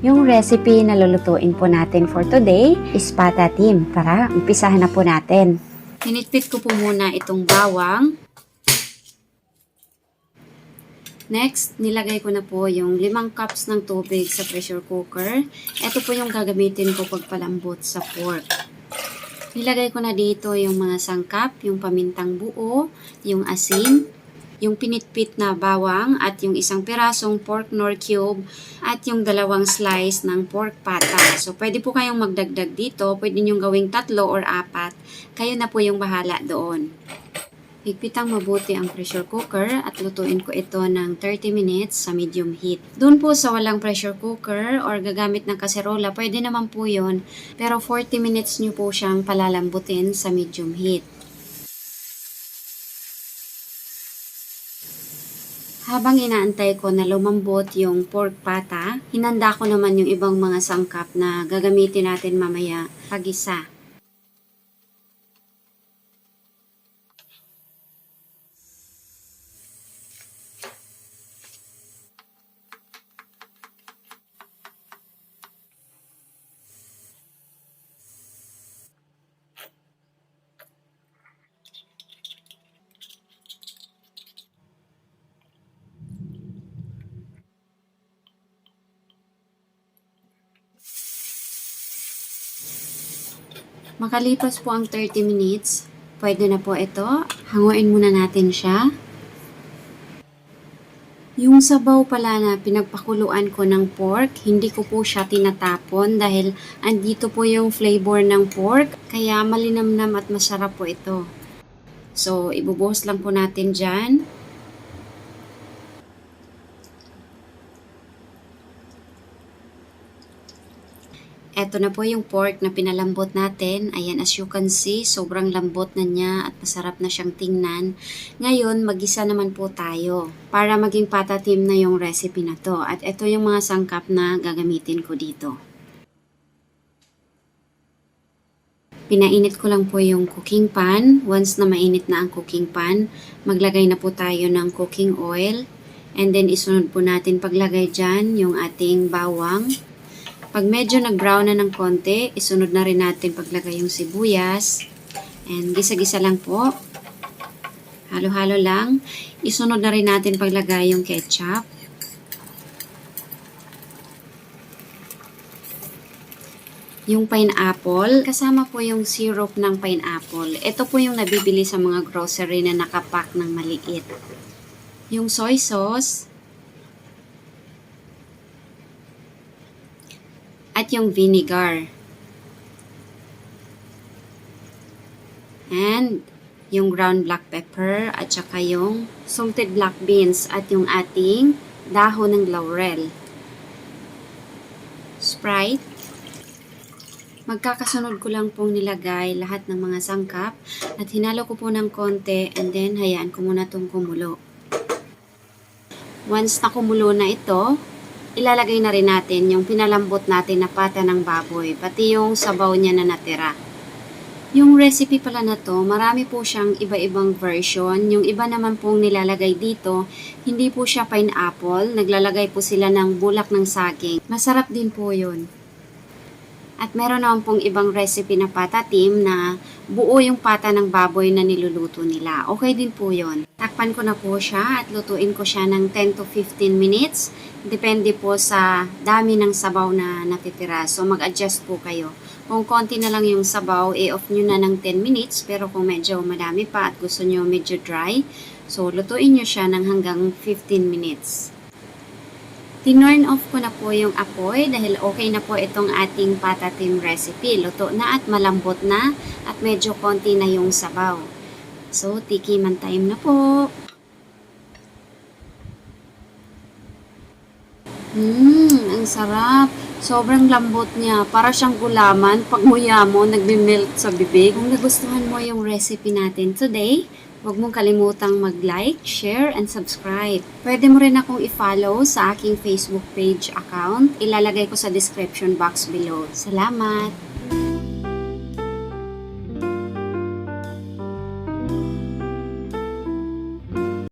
Yung recipe na lulutuin po natin for today is patatim. Tara, umpisahan na po natin. Pinitpit ko po muna itong bawang. Next, nilagay ko na po yung 5 cups ng tubig sa pressure cooker. Ito po yung gagamitin ko pagpalambot sa pork. Nilagay ko na dito yung mga sangkap, yung pamintang buo, yung asin, yung pinitpit na bawang at yung 1 pirasong pork nor cube at yung 2 slice ng pork pata. So, pwede po kayong magdagdag dito. Pwede nyo gawing 3 or 4. Kayo na po yung bahala doon. Higpitang mabuti ang pressure cooker at lutuin ko ito ng 30 minutes sa medium heat. Doon po sa walang pressure cooker or gagamit ng kaserola, pwede naman po yun. Pero 40 minutes nyo po siyang palalambutin sa medium heat. Habang inaantay ko na lumambot yung pork pata, hinanda ko naman yung ibang mga sangkap na gagamitin natin mamaya pag-isa. Makalipas po ang 30 minutes, pwede na po ito. Hanguin muna natin siya. Yung sabaw pala na pinagpakuluan ko ng pork, hindi ko po siya tinatapon dahil andito po yung flavor ng pork, kaya malinamnam at masarap po ito. So, ibubuhos lang po natin dyan. Eto na po yung pork na pinalambot natin. Ayan, as you can see, sobrang lambot na niya at masarap na siyang tingnan. Ngayon, mag-isa naman po tayo para maging patatim na yung recipe na to. At ito yung mga sangkap na gagamitin ko dito. Pinainit ko lang po yung cooking pan. Once na mainit na ang cooking pan, maglagay na po tayo ng cooking oil. And then, isunod po natin paglagay dyan yung ating bawang. Pag medyo nag-brown na ng konti, isunod na rin natin paglagay yung sibuyas. And gisa-gisa lang po. Halo-halo lang. Isunod na rin natin paglagay yung ketchup. Yung pineapple, kasama po yung syrup ng pineapple. Ito po yung nabibili sa mga grocery na nakapack ng maliit. Yung soy sauce. At yung vinegar. And yung ground black pepper at saka yung salted black beans at yung ating dahon ng laurel. Sprite. Magkakasunod ko lang pong nilagay lahat ng mga sangkap at hinalo ko po ng konti and then hayaan ko muna itong kumulo. Once na kumulo na ito, ilalagay na rin natin yung pinalambot natin na pata ng baboy, pati yung sabaw niya na natira. Yung recipe pala na to, marami po siyang iba-ibang version. Yung iba naman pong nilalagay dito, hindi po siya pineapple. Naglalagay po sila ng bulak ng saging. Masarap din po yun. At meron naman pong ibang recipe na patatim na buo yung pata ng baboy na niluluto nila. Okay din po yun. Takpan ko na po siya at lutuin ko siya ng 10 to 15 minutes. Depende po sa dami ng sabaw na natitira. So mag-adjust po kayo. Kung konti na lang yung sabaw, i-off nyo na ng 10 minutes. Pero kung medyo madami pa at gusto nyo medyo dry, so lutuin nyo siya ng hanggang 15 minutes. Tinurn off ko na po yung apoy dahil okay na po itong ating patatim recipe. Luto na at malambot na at medyo konti na yung sabaw. So, tikiman time na po. Ang sarap. Sobrang lambot niya. Para siyang gulaman. Pag nguya mo, nagme-melt sa bibig. Kung nagustuhan mo yung recipe natin today, huwag mong kalimutang mag-like, share, and subscribe. Pwede mo rin akong i-follow sa aking Facebook page account. Ilalagay ko sa description box below. Salamat!